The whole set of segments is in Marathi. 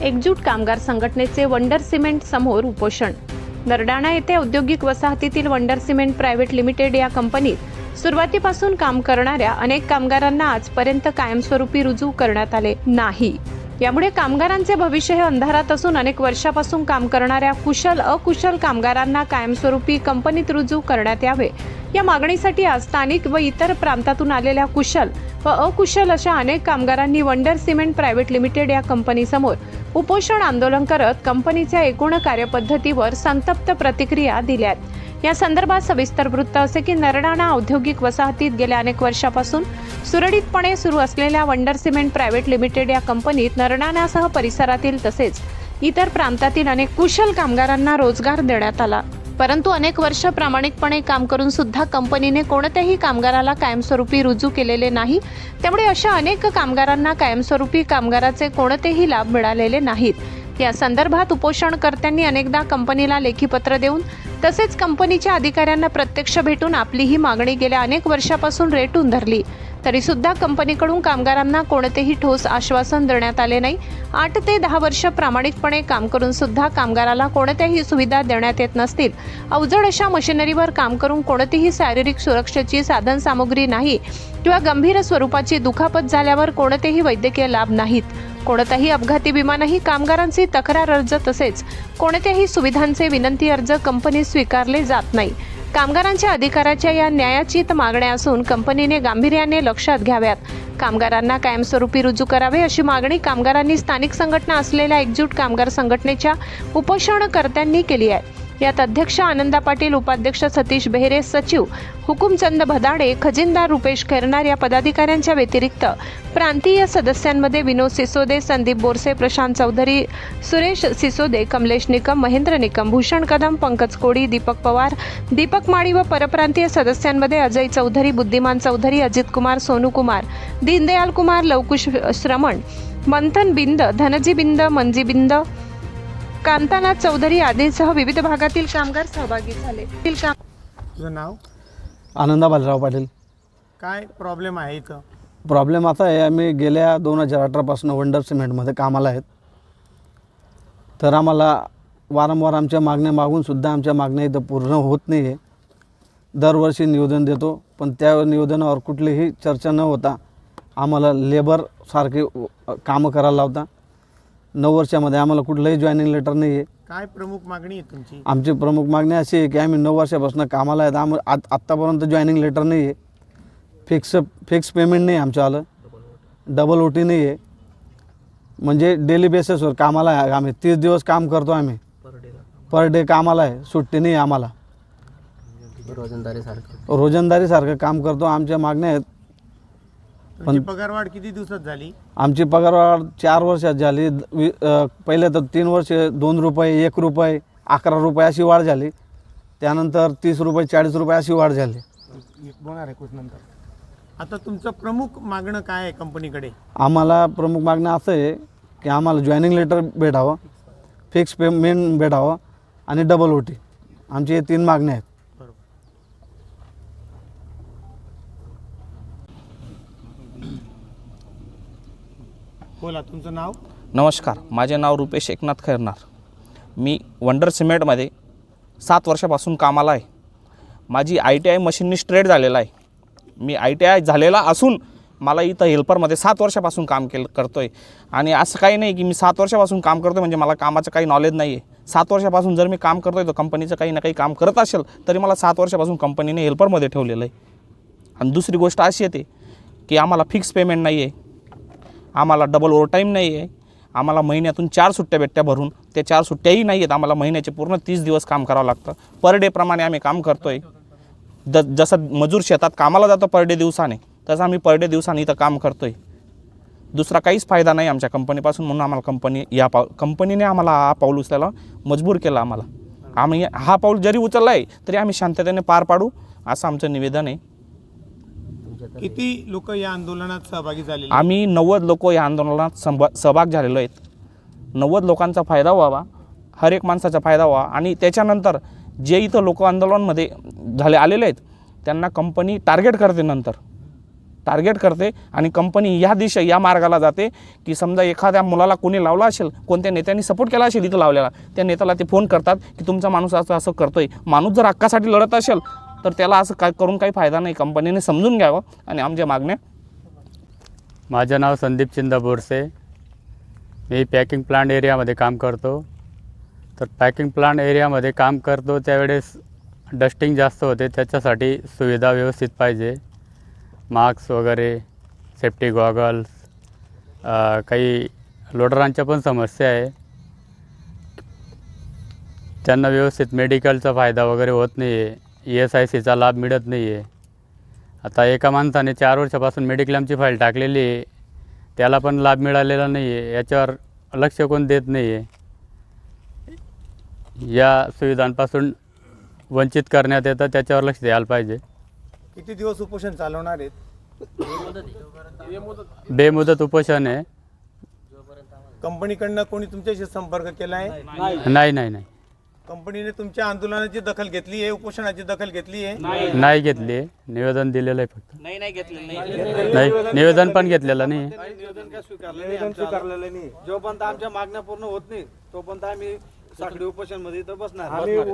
एकजूट कामगार संघटनेचे वंडर सिमेंट समोर उपोषण। नरडाणा येथे औद्योगिक वसाहतीतील वंडर सिमेंट प्रायव्हेट लिमिटेड या कंपनीत सुरुवातीपासून काम करणाऱ्या अनेक कामगारांना आजपर्यंत कायमस्वरूपी रुजू करण्यात आले नाही। यामुळे कामगारांचे भविष्य हे अंधारात असून अनेक वर्षापासून काम करणाऱ्या कुशल अकुशल कामगारांना कायमस्वरूपी कंपनीत रुजू करण्यात यावे या मागणीसाठी आज स्थानिक व इतर प्रांतातून आलेल्या कुशल व अकुशल अशा अनेक कामगारांनी वंडर सिमेंट प्रायव्हेट लिमिटेड या कंपनीसमोर उपोषण आंदोलन करत कंपनीच्या एकूण कार्यपद्धतीवर संतप्त प्रतिक्रिया दिल्यात। या संदर्भात सविस्तर वृत्त असे की नरडाणा औद्योगिक वसाहतीत गेल्या अनेक वर्षापासून सुरळीतपणे सुरू असलेल्या वंडर सिमेंट प्रायव्हेट लिमिटेड या कंपनीत नरडाणासह परिसरातील तसेच इतर प्रांतातील अनेक कुशल कामगारांना रोजगार देण्यात आला। परंतु अनेक वर्ष प्रामाणिकपणे काम करून सुद्धा कंपनीने कोणत्याही कामगाराला कायमस्वरूपी रुजू केलेले नाही। त्यामुळे अशा अनेक कामगारांना कायमस्वरूपी कामगाराचे कोणतेही लाभ मिळालेले नाहीत। या संदर्भात उपोषणकर्त्यांनी अनेकदा कंपनीला लेखी पत्र देऊन तसेच कंपनीच्या अधिकाऱ्यांना प्रत्यक्ष भेटून आपली ही मागणी गेल्या अनेक वर्षापासून रेटून धरली, तरी सुद्धा कंपनीकडून कामगारांना कोणतेही ठोस आश्वासन देण्यात आले नाही। 8 ते 10 वर्ष प्रामाणिकपणे काम करून सुद्धा कामगाराला कोणत्याही सुविधा देण्यात येत नसतील। अवजड अशा मशिनरीवर काम करून कोणतीही शारीरिक सुरक्षेची साधन सामुग्री नाही किंवा गंभीर स्वरूपाची दुखापत झाल्यावर कोणतेही वैद्यकीय लाभ नाहीत। कोणताही अपघाती विमा नाही। कामगारांचे तक्रार अर्ज तसेच कोणत्याही सुविधांचे विनंती अर्ज कंपनी स्वीकारले जात नाही। कामगारांच्या अधिकाराच्या या न्यायाचित मागण्या असून कंपनीने गांभीर्याने लक्षात घ्याव्यात। कामगारांना कायमस्वरूपी रुजू करावे अशी मागणी कामगारांनी स्थानिक संघटना असलेल्या एकजूट कामगार संघटनेच्या उपोषणकर्त्यांनी केली आहे। यात अध्यक्ष आनंदा पाटील, उपाध्यक्ष सतीश बेहरे, सचिव हुकुमचंद भदाडे, खजिनदार रुपेश खैरनार या पदाधिकाऱ्यांच्या व्यतिरिक्त प्रांतीय सदस्यांमध्ये विनोद सिसोदे, संदीप बोरसे, प्रशांत चौधरी, सुरेश सिसोदे, कमलेश निकम, महेंद्र निकम, भूषण कदम, पंकज कोडी, दीपक पवार, दीपक माळी व परप्रांतीय सदस्यांमध्ये अजय चौधरी, बुद्धिमान चौधरी, अजित कुमार, सोनू कुमार, दीनदयाल कुमार, लवकुश श्रमण, मंथन बिंद, धनजी बिंद, मंजी बिंद, कांतानाथ चौधरी आदींसह विविध भागातील कामगार सहभागी झाले। तुझं नाव? आनंदा बालराव पाटील। काय प्रॉब्लेम आहे इथं? प्रॉब्लेम असा आहे, आम्ही गेल्या 2018 पासून वंडर सिमेंटमध्ये कामाला आहेत। तर आम्हाला वारंवार आमच्या मागण्या मागून सुद्धा आमच्या मागण्या इथं पूर्ण होत नाही आहे। दरवर्षी निवेदन देतो, पण त्या निवेदनावर कुठलीही चर्चा न होता आम्हाला लेबर सारखे कामं करायला लावता। 9 वर्षामध्ये आम्हाला कुठलंही जॉईनिंग लेटर नाही आहे। काय प्रमुख मागणी आहे तुमची? आमची प्रमुख मागणी अशी आहे की आम्ही 9 वर्षापासून कामाला आहेत, आत्तापर्यंत जॉईनिंग लेटर नाही आहे, फिक्स पेमेंट नाही आमचं आलं, डबल ओटी नाही आहे, म्हणजे डेली बेसिसवर कामाला आहे। आम्ही 30 दिवस काम करतो, आम्ही पर डे कामाला आहे, सुट्टी नाही आम्हाला, रोजंदारीसारखं काम करतो। आमच्या मागण्या आहेत। पण पगारवाढ किती दिवसात झाली? आमची पगारवाढ 4 वर्षात झाली। पहिले तर 3 वर्ष 2 रुपये, 1 रुपये, 11 रुपये अशी वाढ झाली। त्यानंतर 30 रुपये, 40 रुपये अशी वाढ झाली। बोलणार आहे कुछ नंतर। आता तुमचं प्रमुख मागणं काय आहे कंपनीकडे? आम्हाला प्रमुख मागणं असं आहे की आम्हाला जॉईनिंग लेटर भेटावं, फिक्स पेमेंट भेटावं आणि डबल ओटी। आमची हे 3 मागण्या आहेत। बोला, तुमचं नाव? नमस्कार, माझे नाव रुपेश एकनाथ खैरनार। मी वंडर सिमेंटमध्ये 7 वर्षापासून कामाला आहे। माझी ITI मशीनिस्ट ट्रेड झालेला आहे। मी ITI झालेला असून मला इथं हेल्परमध्ये 7 वर्षापासून काम करतो आहे। आणि असं काही नाही की मी 7 वर्षापासून काम करतो म्हणजे मला कामाचं काही नॉलेज नाही आहे। 7 वर्षापासून जर मी काम करतो आहे तर कंपनीचं काही ना काही काम करत असेल तरी मला 7 वर्षापासून कंपनीने हेल्परमध्ये ठेवलेलं आहे। आणि दुसरी गोष्ट अशी येते की आम्हाला फिक्स पेमेंट नाही आहे, आम्हाला डबल ओव्हरटाईम नाही आहे, आम्हाला महिन्यातून 4 सुट्ट्या भेटत्या भरून, त्या 4 सुट्ट्याही नाही आहेत। आम्हाला महिन्याचे पूर्ण 30 दिवस काम करावं लागतं। पर डे प्रमाणे आम्ही काम करतो आहे। जसं मजूर शेतात कामाला जातो पर डे दिवसाने, तसं आम्ही पर डे दिवसाने इथं काम करतो आहे। दुसरा काहीच फायदा नाही आमच्या कंपनीपासून, म्हणून आम्हाला कंपनीने आम्हाला हा पाऊल उचलायला मजबूर केला। आम्ही हा पाऊल जरी उचलला आहे तरी आम्ही शांततेने पार पाडू असं आमचं निवेदन आहे। किती लोक या आंदोलनात सहभागी झाले? आम्ही 90 लोक या आंदोलनात सहभाग झालेलो आहेत। 90 लोकांचा फायदा व्हावा, हर एक माणसाचा फायदा व्हावा। आणि त्याच्यानंतर जे इथं लोक आंदोलनामध्ये आलेले आहेत त्यांना कंपनी टार्गेट करते नंतर टार्गेट करते आणि कंपनी या मार्गाला जाते की समजा एखाद्या मुलाला कोणी लावला असेल, कोणत्या नेत्यांनी सपोर्ट केला असेल इथं लावलेला, त्या नेत्याला ते फोन करतात की तुमचा माणूस असं करतोय. माणूस जर हक्कासाठी लढत असेल तर त्याला असं काय करून काही फायदा नाही. कंपनीने समजून घ्यावं आणि आमच्या मागण्या. माझं नाव संदीप चिंदा बोरसे. मी पॅकिंग प्लांट एरियामध्ये काम करतो. तर पॅकिंग प्लांट एरियामध्ये काम करतो त्यावेळेस डस्टिंग जास्त होते, त्याच्यासाठी सुविधा व्यवस्थित पाहिजे. मास्क वगैरे, सेफ्टी गॉगल्स, काही लोडरांच्या पण समस्या आहे. त्यांना व्यवस्थित मेडिकलचा फायदा वगैरे होत नाही आहे. ESICचा लाभ मिळत नाही आहे. आता एका माणसाने 4 वर्षापासून मेडिक्लेमची फाईल टाकलेली आहे, त्याला पण लाभ मिळालेला नाही आहे. याच्यावर लक्ष कोण देत नाही आहे. या सुविधांपासून वंचित करण्यात येतं, त्याच्यावर लक्ष द्यायला पाहिजे. किती दिवस उपोषण चालवणार आहेत? बेमुदत उपोषण आहे. कंपनीकडनं कोणी तुमच्याशी संपर्क केला आहे? नाही कंपनीने तुमच्या आंदोलनाची दखल घेतली आहे, उपोषणाची दखल घेतली आहे? नाही घेतली आहे. निवेदन दिलेलं आहे फक्त. नाही निवेदन पण घेतलेलं नाही. स्वीकारलेलं नाही. जोपर्यंत आमच्या मागण्या पूर्ण होत नाही तोपर्यंत आम्ही साखळी उपोषण मध्ये इथं बसणार.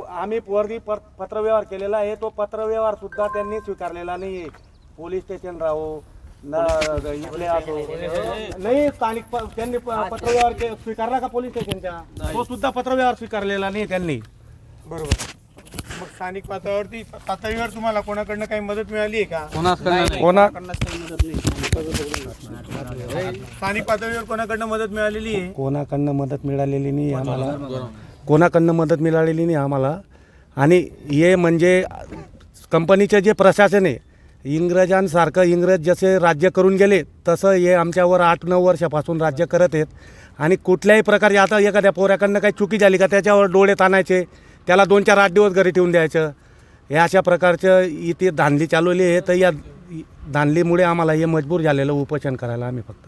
आम्ही वरती पत्रव्यवहार केलेला आहे, तो पत्रव्यवहार सुद्धा त्यांनी स्वीकारलेला नाहीये. पोलीस स्टेशन राहो इथले असो नाही, स्थानिक त्यांनी पत्रव्यवहार स्वीकारला का पोलीस स्टेशनच्या? तो सुद्धा पत्रव्यवहार स्वीकारलेला नाही त्यांनी. बरोबर. मग स्थानिक पातळीवर तुम्हाला कोणाकडनं काही मदत मिळाली आहे का? स्थानिक पातळीवर कोणाकडनं मदत मिळालेली आहे? कोणाकडनं मदत मिळालेली नाही आम्हाला. आणि हे म्हणजे कंपनीचे जे प्रशासन आहे, इंग्रजांसारखं इंग्रज जसे राज्य करून गेले तसं हे आमच्यावर 8-9 वर्षापासून राज्य करत आहेत. आणि कुठल्याही प्रकारे आता एखाद्या पोऱ्याकडनं काही चुकी झाली का त्याच्यावर डोळे ताणायचे, त्याला 2-4-8 दिवस घरी ठेवून द्यायचं. हे अशा प्रकारचं इथे धांदली चालवली आहे. तर या धांदलीमुळे आम्हाला हे मजबूर झालेलं उपोषण करायला आम्ही फक्त.